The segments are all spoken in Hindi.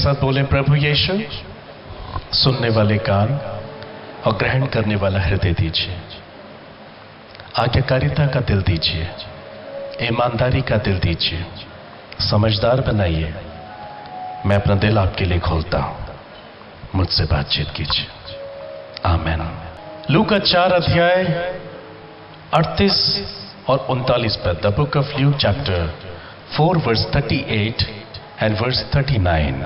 साथ बोलें, प्रभु यीशु, सुनने वाले कान और ग्रहण करने वाला हृदय दीजिए। आज्ञाकारिता का दिल दीजिए, ईमानदारी का दिल दीजिए, समझदार बनाइए। मैं अपना दिल आपके लिए खोलता हूं, मुझसे बातचीत कीजिए। आमीन। लूका 4 अध्याय 38 और 39 पर, the book of Luke chapter 4 verse 38 and verse 39।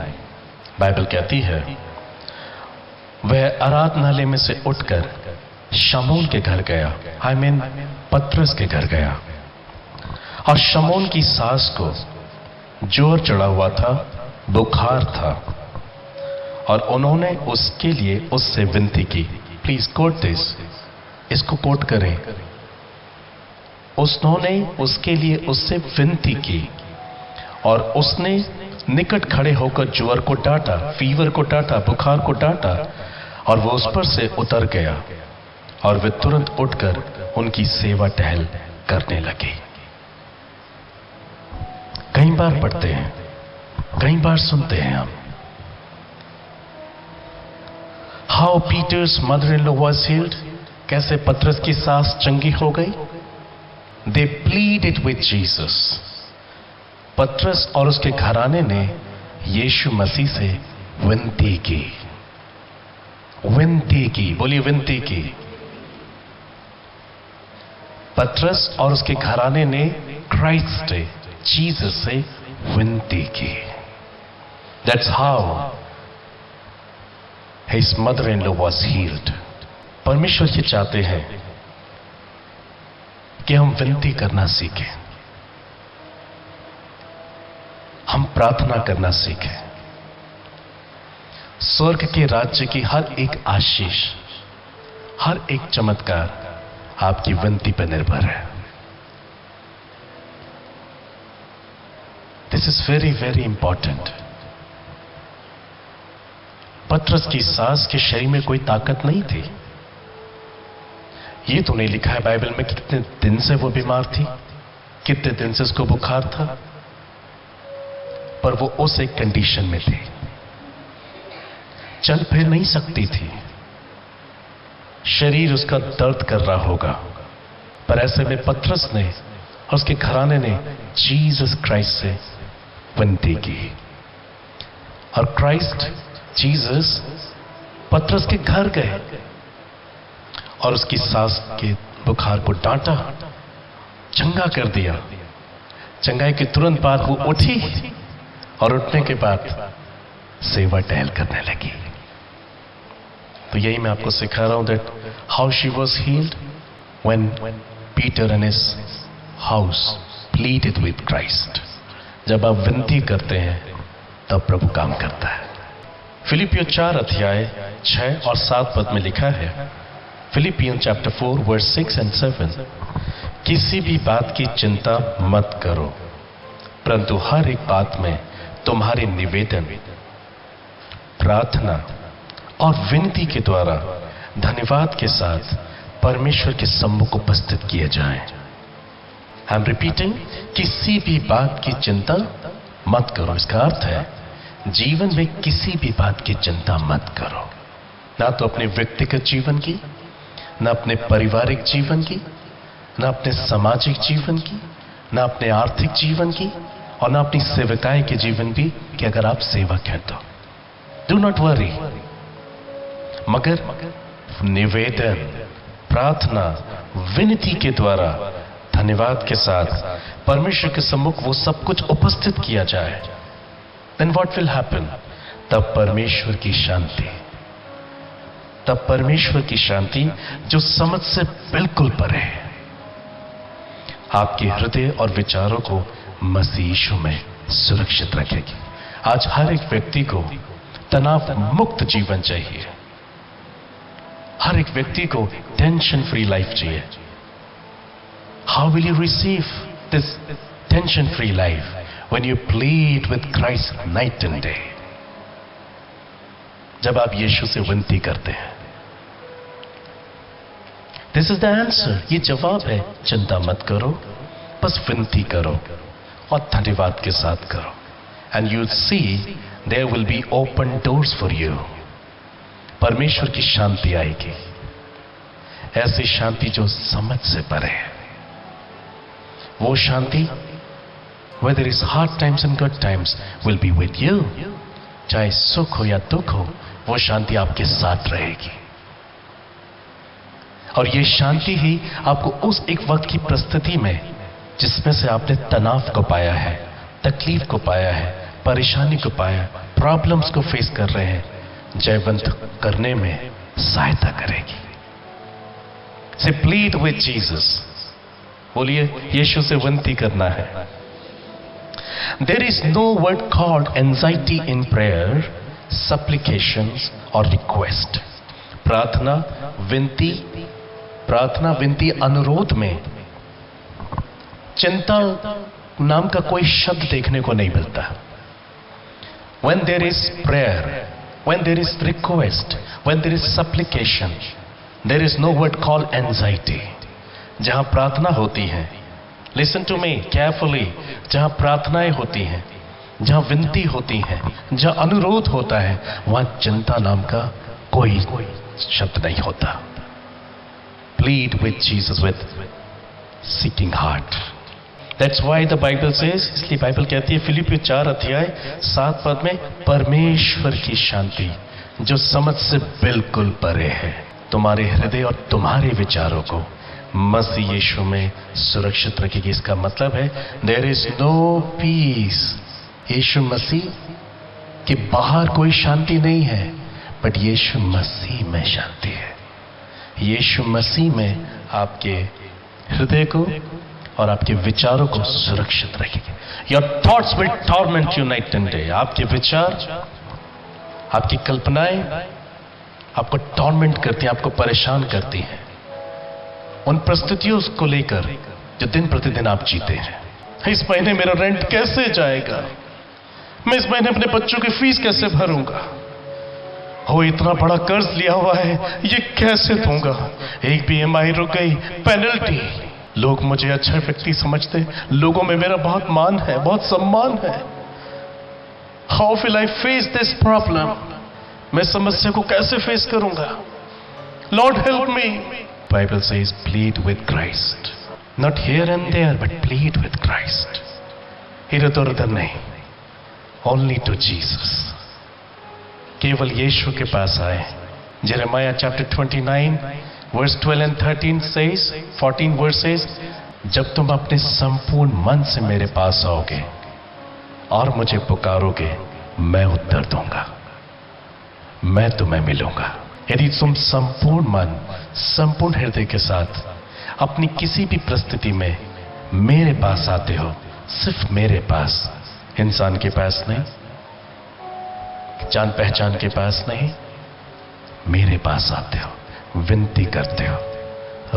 Bible कहती है, वह आराधनालय में से उठकर शमौन के घर गया, पतरस के घर गया, और शमौन की सास को जोर चढ़ा हुआ था, बुखार था, और उन्होंने उसके लिए उससे विनती की। प्लीज कोट दिस, इसको कोट करें। उसने उसके लिए उससे विनती की और उसने निकट खड़े होकर ज्वर को डांटा, फीवर को डांटा, बुखार को डांटा, और वो उस पर से उतर गया और वे तुरंत उठकर उनकी सेवा टहल करने लगे। कई बार पढ़ते हैं, कई बार सुनते हैं हम, how Peter's mother in law was healed, कैसे पतरस की सास चंगी हो गई। They pleaded with Jesus. पतरस और उसके घराने ने यीशु मसीह से विनती की, विनती की, बोलिए विनती की। पतरस और उसके घराने ने क्राइस्ट जीसस से विनती की। That's how his mother in law was healed. परमेश्वर ये चाहते हैं कि हम विनती करना सीखें, हम प्रार्थना करना सीखें। स्वर्ग के राज्य की हर एक आशीष, हर एक चमत्कार आपकी विनती पर निर्भर है। This is very very important. पतरस की सास के शरीर में कोई ताकत नहीं थी। ये तो नहीं लिखा है बाइबल में कितने दिन से वो बीमार थी, कितने दिन से उसको बुखार था, पर वो उस एक कंडीशन में थी, चल फिर नहीं सकती थी, शरीर उसका दर्द कर रहा होगा। पर ऐसे में पतरस ने और उसके घराने ने जीसस क्राइस्ट से विनती की, और क्राइस्ट जीसस पतरस के घर गए और उसकी सास के बुखार को डांटा, चंगा कर दिया। चंगाई के तुरंत बाद वो उठी और उठने के बाद सेवा टहल करने लगी। तो यही मैं आपको सिखा रहा हूं, that how she was healed when Peter and his house pleaded with Christ. जब आप विनती करते हैं तब प्रभु काम करता है। फिलिपियों 4 अध्याय 6 और 7 पद में लिखा है, फिलिपियन चैप्टर 4 वर्स 6 एंड 7, किसी भी बात की चिंता मत करो, परंतु हर एक बात में तुम्हारे निवेदन, प्रार्थना और विनती के द्वारा धन्यवाद के साथ परमेश्वर के सम्मुख उपस्थित किए जाएं। आई एम रिपीटिंग, किसी भी बात की चिंता मत करो। इसका अर्थ है जीवन में किसी भी बात की चिंता मत करो, ना तो अपने व्यक्तिगत जीवन की, ना अपने पारिवारिक जीवन की, ना अपने सामाजिक जीवन की, ना अपने आर्थिक जीवन की, और ना अपनी सेवकाई के जीवन की, कि अगर आप सेवक हैं तो डू नॉट वरी। मगर निवेदन, प्रार्थना, विनती के द्वारा धन्यवाद के साथ परमेश्वर के सम्मुख वो सब कुछ उपस्थित किया जाए। Then what will happen? तब परमेश्वर की शांति, तब परमेश्वर की शांति जो समझ से बिल्कुल परे है, आपके हृदय और विचारों को मसीह यीशु में सुरक्षित रखेगी। आज हर एक व्यक्ति को तनाव मुक्त जीवन चाहिए, हर एक व्यक्ति को टेंशन फ्री लाइफ चाहिए। How will you receive this tension free life? When you plead with Christ night and day, जब आप यीशु से विनती करते हैं, दिस इज द आंसर, ये जवाब है। चिंता मत करो, बस विनती करो और धन्यवाद के साथ करो, and you see there will be open doors for you. परमेश्वर की शांति आएगी, ऐसी शांति जो समझ से परे है। वो शांति where there is hard times and good times will be with you। चाहे सुख हो या दुख हो, वो शांति आपके साथ रहेगी। और ये शांति ही आपको उस एक वक्त की परिस्थिति में, जिसमें से आपने तनाव को पाया है, तकलीफ को पाया है, परेशानी को पाया, प्रॉब्लम्स को फेस कर रहे हैं, जयवंत करने में सहायता करेगी। से प्लीड विद जीसस, बोलिए यीशु से विनती करना है। There is no word called anxiety in prayer, supplications or request। प्रार्थना विनती अनुरोध में चिंता नाम का कोई शब्द देखने को नहीं मिलता। When there is prayer, when there is request, when there is supplication, there is no word called anxiety। जहां प्रार्थना होती है, लिसन टू मी केयरफुली, जहां प्रार्थनाएं होती हैं, जहां विनती होती है, जहां अनुरोध होता है, वहां चिंता नाम का कोई शब्द नहीं होता। Plead with Jesus with seeking heart. That's why the Bible says, इसलिए बाइबल कहती है फिलिपियों 4:7 में, परमेश्वर की शांति जो समझ से बिल्कुल परे है, तुम्हारे हृदय और तुम्हारे विचारों को मसीह यीशु में सुरक्षित रखेगी। इसका मतलब है देयर इज नो पीस। यीशु मसीह के बाहर कोई शांति नहीं है, बट यीशु मसीह में शांति है। यीशु मसीह में आपके हृदय को और आपके विचारों को सुरक्षित रखेगी। Your thoughts will torment you night and day. आपके विचार, आपकी कल्पनाएं आपको टॉर्मेंट करती हैं, आपको परेशान करती हैं, उन परिस्थितियों को लेकर जो दिन प्रतिदिन आप जीते हैं। इस महीने मेरा रेंट कैसे जाएगा, मैं इस महीने अपने बच्चों की फीस कैसे भरूंगा, हो इतना बड़ा कर्ज लिया हुआ है, ये कैसे दूंगा, एक भी EMI रुक गई, पेनल्टी। लोग मुझे अच्छा व्यक्ति समझते, लोगों में मेरा बहुत मान है, बहुत सम्मान है। How will I face this problem, मैं समस्या को कैसे फेस करूंगा। Lord help me. Bible says plead with Christ, not here and there, but plead with Christ। इधर उधर नहीं, only to Jesus। केवल यीशु के पास आए। Jeremiah chapter 29 verse 12 and 13 says, 14 verse says, जब तुम अपने संपूर्ण मन से मेरे पास आओगे और मुझे पुकारोगे, मैं उत्तर दूंगा, मैं तुम्हें मिलूंगा। यदि तुम संपूर्ण मन, संपूर्ण हृदय के साथ अपनी किसी भी परिस्थिति में मेरे पास आते हो, सिर्फ मेरे पास, इंसान के पास नहीं, जान पहचान के पास नहीं, मेरे पास आते हो, विनती करते हो,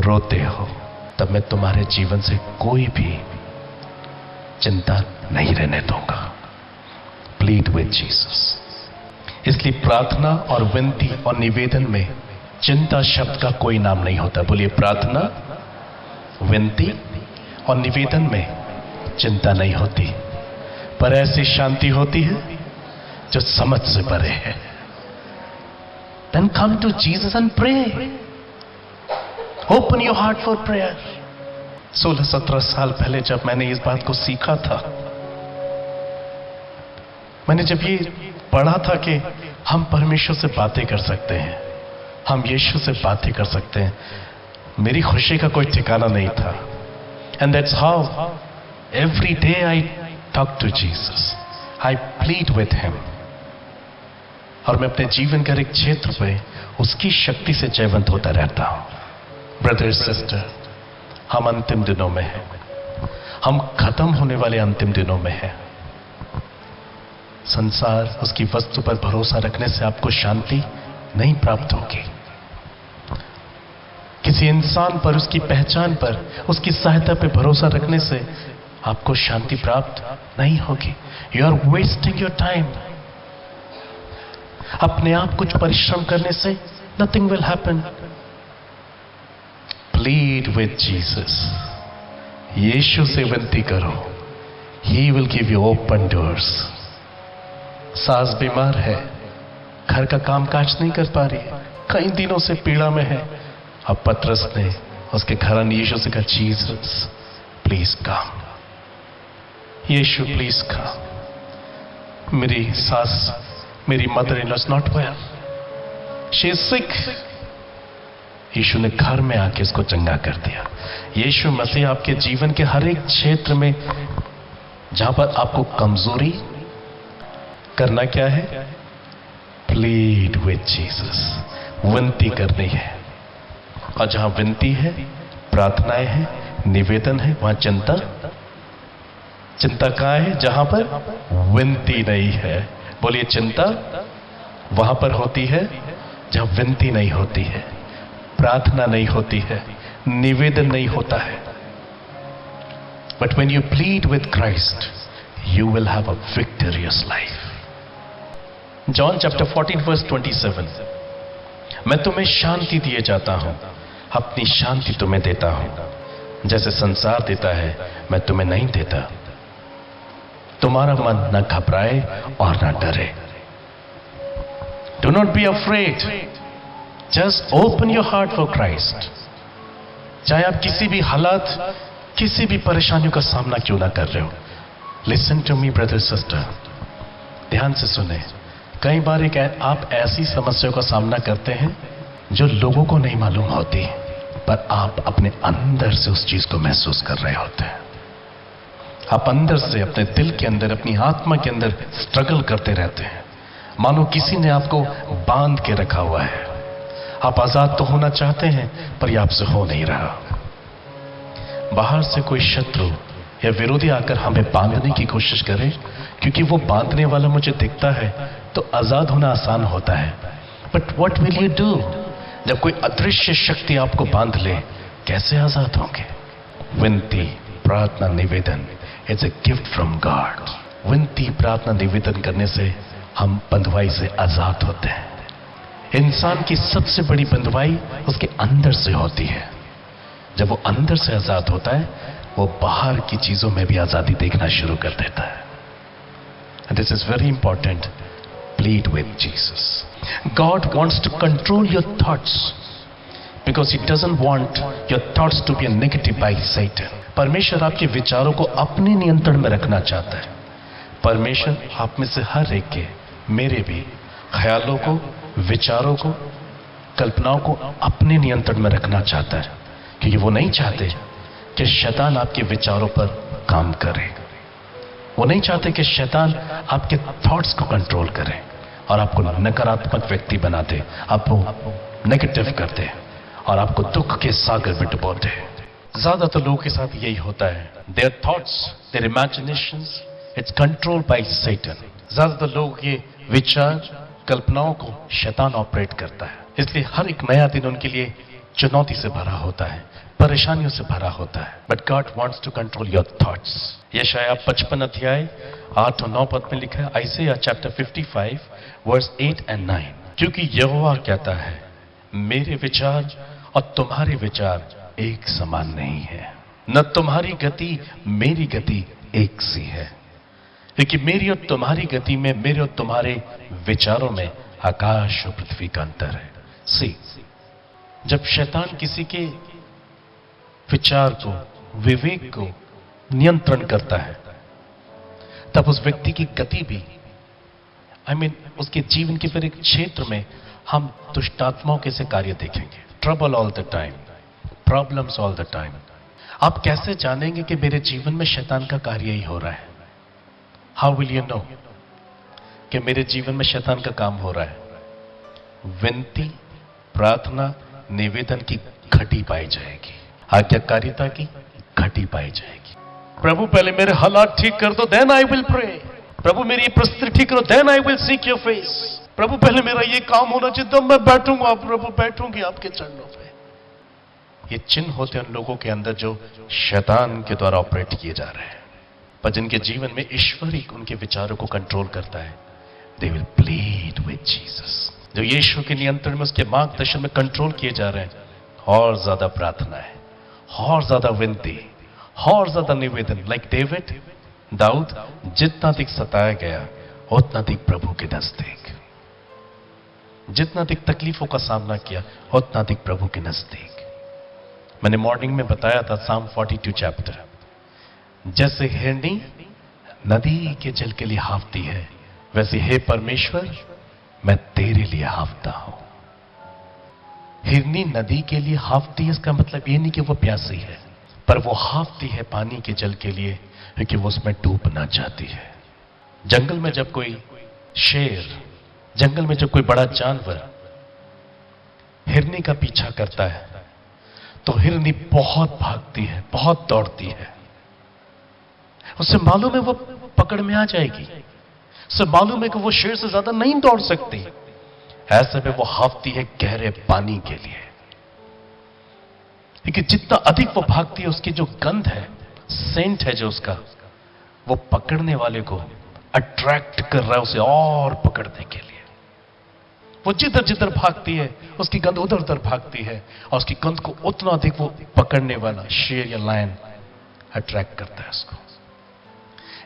रोते हो, तब मैं तुम्हारे जीवन से कोई भी चिंता नहीं रहने दूंगा। Plead with Jesus. इसलिए प्रार्थना और विनती और निवेदन में चिंता शब्द का कोई नाम नहीं होता। बोलिए प्रार्थना, विनती और निवेदन में चिंता नहीं होती, पर ऐसी शांति होती है जो समझ से परे है। Then come to Jesus and pray. Open your heart for prayer। 16-17 साल पहले जब मैंने इस बात को सीखा था, मैंने जब ये पढ़ा था कि हम परमेश्वर से बातें कर सकते हैं, हम यीशु से बातें कर सकते हैं, मेरी खुशी का कोई ठिकाना नहीं था। And that's how every day I talk to Jesus, I plead with him. और मैं अपने जीवन के एक क्षेत्र पे उसकी शक्ति से जयवंत होता रहता हूं। ब्रदर सिस्टर, हम अंतिम दिनों में हैं, हम खत्म होने वाले अंतिम दिनों में हैं। संसार, उसकी वस्तु पर भरोसा रखने से आपको शांति नहीं प्राप्त होगी। किसी इंसान पर, उसकी पहचान पर, उसकी सहायता पर भरोसा रखने से आपको शांति प्राप्त नहीं होगी। You are wasting your time. अपने आप कुछ परिश्रम करने से nothing will happen. Plead with Jesus. Yeshu से विनती करो, he will give you open doors. सास बीमार है, घर का कामकाज नहीं कर पा रही है, कई दिनों से पीड़ा में है। अब पतरस ने उसके घराने यीशु से कहा, Jesus please come, Yeshu please come, मेरी सास, मेरी mother in law is not well, she is sick. Yeshu ने घर में आके इसको चंगा कर दिया। यीशु मसीह आपके जीवन के हर एक क्षेत्र में जहां पर आपको कमजोरी, करना क्या है? प्लीड विद जीसस, विनती करनी है। और जहां विनती है, प्रार्थनाएं हैं, निवेदन है, वहां चिंता, चिंता कहां है? जहां पर विनती नहीं है। बोलिए, चिंता वहां पर होती है जहां विनती नहीं होती है, प्रार्थना नहीं होती है, निवेदन नहीं होता है। But when you plead with Christ, you will have a victorious life. John chapter 14 वर्स 27, मैं तुम्हें शांति दिए जाता हूं, अपनी शांति तुम्हें देता हूं, जैसे संसार देता है मैं तुम्हें नहीं देता। तुम्हारा मन न घबराए और न डरे। Do not be afraid, just open your heart for Christ. चाहे आप किसी भी हालात, किसी भी परेशानियों का सामना क्यों ना कर रहे हो, listen to me brother sister, ध्यान से सुने। कई बार आप ऐसी समस्याओं का सामना करते हैं जो लोगों को नहीं मालूम होती, पर आप अपने अंदर से उस चीज को महसूस कर रहे होते हैं। आप अंदर से, अपने दिल के अंदर, अपनी आत्मा के अंदर स्ट्रगल करते रहते हैं, मानो किसी ने आपको बांध के रखा हुआ है। आप आजाद तो होना चाहते हैं, पर यह आपसे हो नहीं रहा। बाहर से कोई शत्रु या विरोधी आकर हमें बांधने की कोशिश करे, क्योंकि वो बांधने वाला मुझे दिखता है, तो आजाद होना आसान होता है। But what will you do जब कोई अदृश्य शक्ति आपको बांध ले? कैसे आजाद होंगे? विनती, प्रार्थना, निवेदन, it's a gift from God. विनती, प्रार्थना, निवेदन करने से हम बंधुआई से आजाद होते हैं। इंसान की सबसे बड़ी बंधुआई उसके अंदर से होती है। जब वो अंदर से आजाद होता है, वो बाहर की चीजों में भी आजादी देखना शुरू कर देता है। This is very important. Plead with Jesus. God wants to control your thoughts because he doesn't want your thoughts to be negative by Satan. परमेश्वर आपके विचारों को अपने नियंत्रण में रखना चाहता है। परमेश्वर आप में से हर एक के, मेरे भी, ख्यालों को, विचारों को, कल्पनाओं को अपने नियंत्रण में रखना चाहता है, क्योंकि वो नहीं चाहते कि शैतान आपके विचारों पर काम करे। वो नहीं चाहते कि शैतान आपके थॉट्स को कंट्रोल करे और आपको नकारात्मक व्यक्ति बना दे, आपको नेगेटिव कर दे और आपको दुख के सागर में डुबो दे। ज्यादातर लोगों के साथ यही होता है। Their thoughts, their imaginations, it's controlled by Satan. ज्यादातर लोग ये विचार, कल्पनाओं को शैतान ऑपरेट करता है। इसलिए हर एक नया दिन उनके लिए चुनौती से भरा होता है, परेशानियों से भरा होता है। But God wants to control your thoughts. यशायाह 55 अध्याय 8 और 9 पद में लिखा है, आइज़ाया चैप्टर 55 वर्स 8 और 9, क्योंकि यहोवा कहता है, मेरे विचार और तुम्हारे विचार एक समान नहीं है, न तुम्हारी गति मेरी गति एक सी है। क्योंकि मेरी और तुम्हारी गति में, मेरे और तुम्हारे विचारों में आकाश और पृथ्वी का अंतर है। सी, जब शैतान किसी के विचार को, विवेक को नियंत्रण करता है, तब उस व्यक्ति की गति भी, उसके जीवन के फिर एक क्षेत्र में हम दुष्टात्माओं के से कार्य देखेंगे। Trouble all the time, problems all the time. आप कैसे जानेंगे कि मेरे जीवन में शैतान का कार्य ही हो रहा है? हाउ विल यू नो कि मेरे जीवन में शैतान का काम हो रहा है? विनती, प्रार्थना, निवेदन की घटी पाई जाएगी, आज्ञाकारिता की घटी पाई जाएगी। प्रभु पहले मेरे हालात ठीक कर दो, देन आई विल प्रे। प्रभु मेरी ये परिस्थिति ठीक करो, then I will seek your face. प्रभु पहले मेरा ये काम होना चाहिए, तब मैं बैठूंगा, प्रभु बैठूंगी आपके चरणों पे। ये चिन्ह होते हैं उन लोगों के अंदर जो शैतान के द्वारा ऑपरेट किए जा रहे हैं। पर जिनके जीवन में ईश्वर ही उनके विचारों को कंट्रोल करता है, they will plead with Jesus. जो यीशु के नियंत्रण में, उसके मार्गदर्शन में कंट्रोल किए जा रहे हैं, और ज्यादा प्रार्थना है, और ज्यादा विनती, और ज्यादा निवेदन। लाइक डेविड, दाऊद जितना अधिक सताया गया, उतना अधिक प्रभु के नजदीक। जितना अधिक तकलीफों का सामना किया, उतना अधिक प्रभु के नजदीक। मैंने मॉर्निंग में बताया था साम 42 चैप्टर, जैसे हिरनी नदी के जल के लिए हाफती है, वैसे हे परमेश्वर मैं तेरे लिए हाफता हूं। हिरनी नदी के लिए हाफती है, इसका मतलब ये नहीं कि वो प्यासी है, पर वो हाफती है पानी के जल के लिए, क्योंकि वो उसमें डूबना चाहती है। जंगल में जब कोई शेर, जंगल में जब कोई बड़ा जानवर हिरनी का पीछा करता है, तो हिरनी बहुत भागती है, बहुत दौड़ती है। उसे मालूम है वो पकड़ में आ जाएगी, उसे मालूम है कि वो शेर से ज्यादा नहीं दौड़ सकती। ऐसे में वो हाफती है गहरे पानी के लिए, लेकिन जितना अधिक वो भागती है, उसकी जो गंध है, सेंट है जो उसका, वो पकड़ने वाले को अट्रैक्ट कर रहा है उसे और पकड़ने के लिए। वो जिधर जिधर भागती है, उसकी गंध उधर उधर भागती है, और उसकी गंध को उतना अधिक वो पकड़ने वाला शेर या लायन अट्रैक्ट करता है उसको।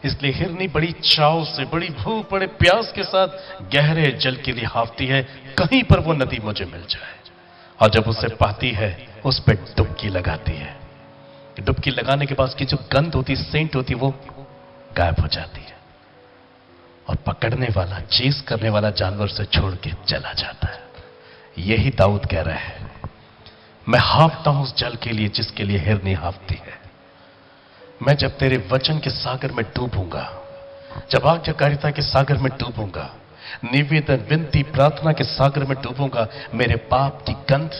इसलिए हिरनी बड़ी चाव से, बड़ी भूख, बड़े प्यास के साथ गहरे जल के लिए हाफती है, कहीं पर वो नदी मुझे मिल जाए। और जब उसे पाती है, उस पर डुबकी लगाती है। डुबकी लगाने के बाद उसकी जो गंध होती, सेंट होती, वो गायब हो जाती है, और पकड़ने वाला, चेस करने वाला जानवर से छोड़ के चला जाता है। यही दाऊद कह रहा है, मैं हाफता हूं उस जल के लिए जिसके लिए हिरनी हाफती है। मैं जब तेरे वचन के सागर में डूबूंगा, जब आज्ञाकारिता के सागर में डूबूंगा, निवेदन, विनती, प्रार्थना के सागर में डूबूंगा, मेरे पाप की गंध,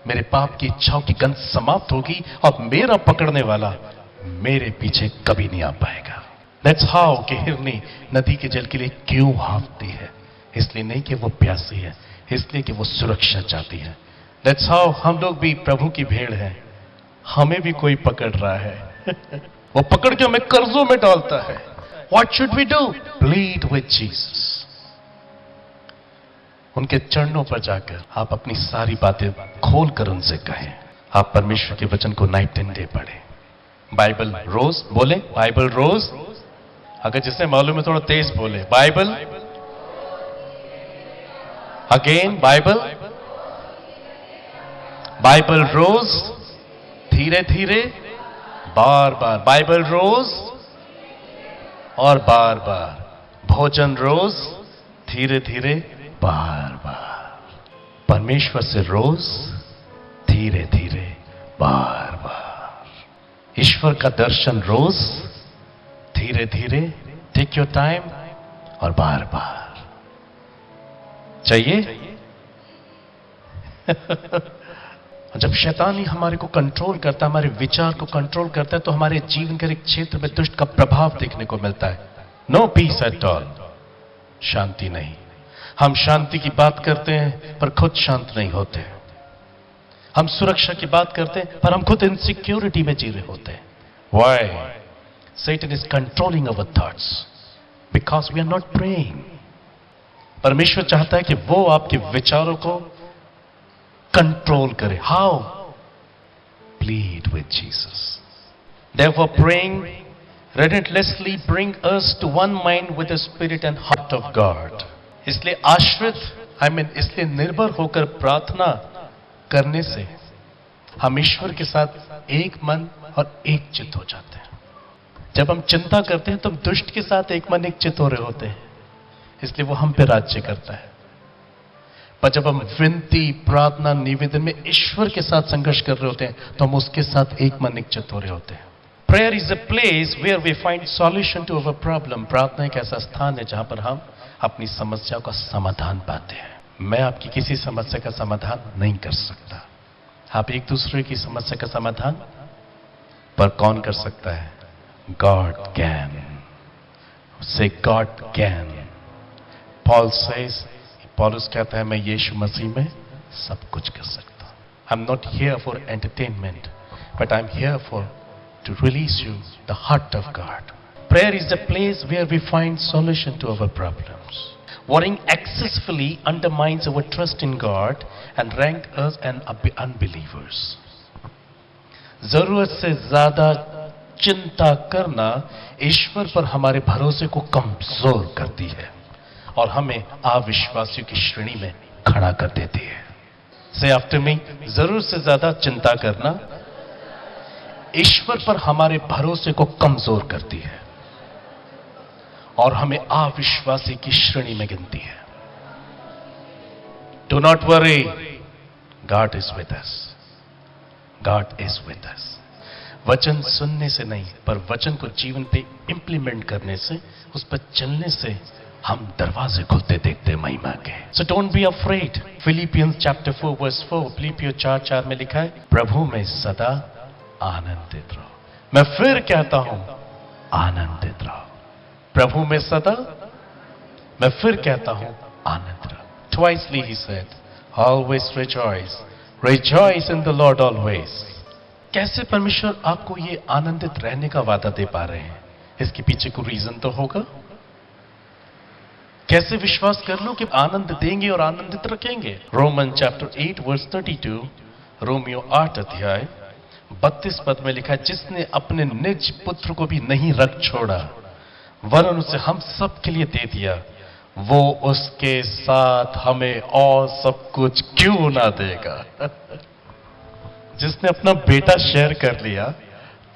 मेरे पाप की इच्छाओं की गंध समाप्त होगी, और मेरा पकड़ने वाला मेरे पीछे कभी नहीं आ पाएगा। That's how कि हिरनी नदी के जल के लिए क्यों हाफती है, इसलिए नहीं कि वो प्यासी है, इसलिए कि वो सुरक्षा चाहती है। That's how हम लोग भी प्रभु की भेड़ हैं, हमें भी कोई पकड़ रहा है वो पकड़ के हमें कर्जों में डालता है। What should we do? Plead with Jesus. उनके चरणों पर जाकर आप अपनी सारी बातें खोलकर उनसे कहें। आप परमेश्वर के वचन को नाइट एंड डे पढ़ें। बाइबल रोज बोले, बाइबल रोज। अगर जिसने मालूम है थोड़ा तेज बोले, बाइबल अगेन, बाइबल, बाइबल रोज, धीरे धीरे, बार बार, बाइबल रोज और बार बार, भोजन रोज, धीरे धीरे, बार बार, परमेश्वर से रोज, धीरे धीरे, बार बार, ईश्वर का दर्शन रोज, धीरे धीरे, टेक योर टाइम, और बार बार। चाहिए जब शैतान ही हमारे को कंट्रोल करता है, हमारे विचार को कंट्रोल करता है, तो हमारे जीवन के एक क्षेत्र में दुष्ट का प्रभाव देखने को मिलता है। नो पीस एट ऑल, शांति नहीं। हम शांति की बात करते हैं पर खुद शांत नहीं होते। हम सुरक्षा की बात करते हैं पर हम खुद इनसिक्योरिटी में जी रहे होते हैं। Why? Satan is controlling our thoughts because we are not praying. परमेश्वर चाहता है कि वो आपके विचारों को कंट्रोल करे। How? Plead with Jesus. Therefore, praying relentlessly bring us to one mind with the spirit and heart of God. इसलिए आश्रित, इसलिए निर्भर होकर प्रार्थना करने से हम ईश्वर के साथ एक मन और एक चित्त हो जाते हैं। जब हम चिंता करते हैं तो हम दुष्ट के साथ एक मन एक चित्त हो रहे होते हैं, इसलिए वो हम पे राज्य करता है। पर जब हम विनती, प्रार्थना, निवेदन में ईश्वर के साथ संघर्ष कर रहे होते हैं तो हम उसके साथ एक मन एक चित्त हो रहे होते हैं। Prayer is a place where we find solution to our problem. प्रार्थना एक ऐसा स्थान है जहां पर हम अपनी समस्याओं का समाधान पाते हैं। मैं आपकी किसी समस्या का समाधान नहीं कर सकता, आप एक दूसरे की समस्या का समाधान पर कौन कर सकता है? God can. Say God can. Paul says, पौलुस कहता है मैं यीशु मसीह में सब कुछ कर सकता हूं। I'm not here for entertainment, but I'm here to release you the heart of God. Prayer is the place where we find solution to our problems. Worrying excessively undermines our trust in God and rank us as unbelievers. जरूरत से ज्यादा चिंता करना ईश्वर पर हमारे भरोसे को कमजोर करती है और हमें अविश्वासियों की श्रेणी में खड़ा कर देती है। से आफ्टर मी, जरूर से ज्यादा चिंता करना ईश्वर पर हमारे भरोसे को कमजोर करती है और हमें अविश्वासी की श्रेणी में गिनती है। Do not worry, God is with us, God is with us. वचन सुनने से नहीं, पर वचन को जीवन पे इंप्लीमेंट करने से, उस पर चलने से हम दरवाजे खुलते देखते महिमा के। So don't be afraid. Philippians chapter 4 verse 4, फिलिपियो 4:4 में लिखा है, प्रभु में सदा आनंदित रहो। मैं फिर कहता हूं, आनंदित रहो। प्रभु में सदा, मैं फिर कहता हूं, आनंद रहो। Twicely he said, always rejoice, rejoice in the Lord always. कैसे परमेश्वर आपको ये आनंदित रहने का वादा दे पा रहे हैं? इसके पीछे कोई रीजन तो होगा। कैसे विश्वास कर लो कि आनंद देंगे और आनंदित रखेंगे? रोमन चैप्टर 8 वर्स 32, रोमियो 8 अध्याय 32 पद में लिखा है, जिसने अपने निज पुत्र को भी नहीं रख छोड़ा वरन उसे हम सब के लिए दे दिया, वो उसके साथ हमें और सब कुछ क्यों ना देगा? जिसने अपना बेटा शेयर कर लिया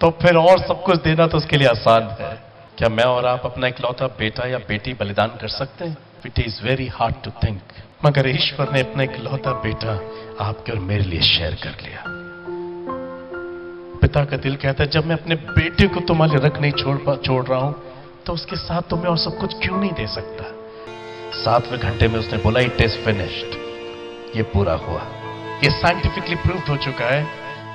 तो फिर और सब कुछ देना तो उसके लिए आसान है। क्या मैं और आप अपना इकलौता बेटा या बेटी बलिदान कर सकते हैं? It is very hard to think, मगर ईश्वर ने अपना इकलौता बेटा आपके और मेरे लिए शेयर कर लिया। पिता का दिल कहता है, जब मैं अपने बेटे को तुम्हारे लिए रख नहीं छोड़ रहा हूं तो उसके साथ तुम्हें और सब कुछ क्यों नहीं दे सकता? 7वें घंटे में उसने बोला, इट इज फिनिश्ड, ये पूरा हुआ। ये साइंटिफिकली प्रूव हो चुका है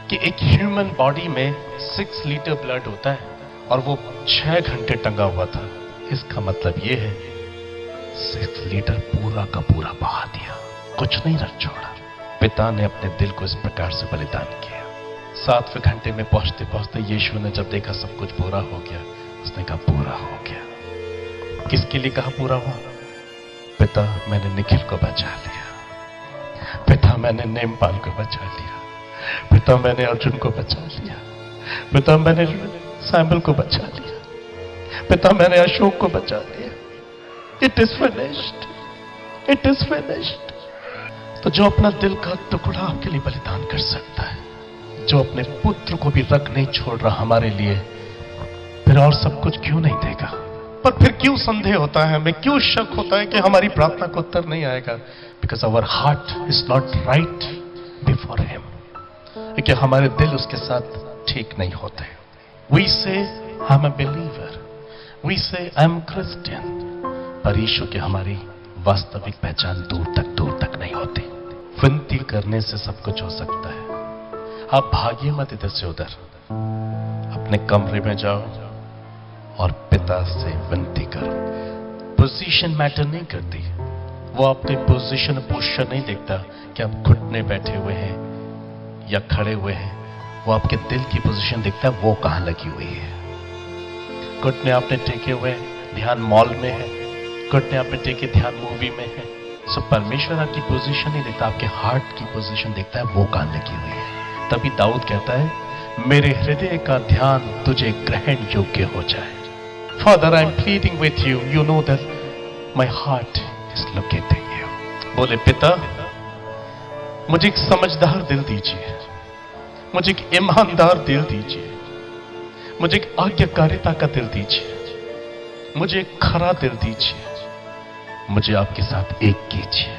कि एक ह्यूमन बॉडी में 6 लीटर ब्लड होता है और वो 6 घंटे टंगा हुआ था। इसका मतलब ये है 6 लीटर पूरा का पूरा बहा दिया, कुछ नहीं रख छोड़ा। पिता ने अपने दिल को इस प्रकार से बलिदान किया। 7वें घंटे में पहुंचते पहुंचते यीशु ने जब देखा सब कुछ पूरा हो गया, उसने कहा पूरा हो गया। किसके लिए कहा पूरा हुआ? पिता, मैंने निखिल को बचा लिया। पिता, मैंने नेमपाल को बचा लिया। पिता, मैंने अर्जुन को बचा लिया। पिता, मैंने सैमुअल को बचा लिया। पिता, मैंने अशोक को बचा लिया। It is finished, it is finished. तो जो अपना दिल का टुकड़ा आपके लिए बलिदान कर सकता है, जो अपने पुत्र को भी रख नहीं छोड़ रहा हमारे लिए, फिर और सब कुछ क्यों नहीं देगा? पर फिर क्यों संदेह होता है हमें, क्यों शक होता है कि हमारी प्रार्थना को उत्तर नहीं आएगा? Because our heart is not right before him, क्योंकि हमारे दिल उसके साथ ठीक नहीं होते। We say I am a believer, we say I M Christian, पर यीशु की हमारी वास्तविक पहचान दूर तक नहीं होती। विनती करने से सब कुछ हो सकता है। आप भागिए मत इधर से उधर, अपने कमरे में जाओ और पिता से विनती करो। पोजीशन मैटर नहीं करती, वो आपके पोजीशन पोस्चर नहीं देखता कि आप घुटने बैठे हुए हैं या खड़े हुए हैं। वो आपके दिल की पोजीशन देखता है, वो कहां लगी हुई है। घुटने आपने टेके हुए, ध्यान मॉल में है, घुटने आपने टेके, ध्यान मूवी में है। सो परमेश्वर आपकी पोजीशन नहीं देखता, आपके हार्ट की पोजीशन देखता है, वो कहां लगी हुई है। तभी दाऊद कहता है, मेरे हृदय का ध्यान तुझे ग्रहण योग्य हो जाए। Father, I am pleading with you, you know that my heart is locating you. बोले, पिता, मुझे एक समझदार दिल दीजिए, मुझे एक ईमानदार दिल दीजिए, मुझे एक आज्ञाकारिता का दिल दीजिए, मुझे एक खरा दिल दीजिए, मुझे आपके साथ एक कीजिए।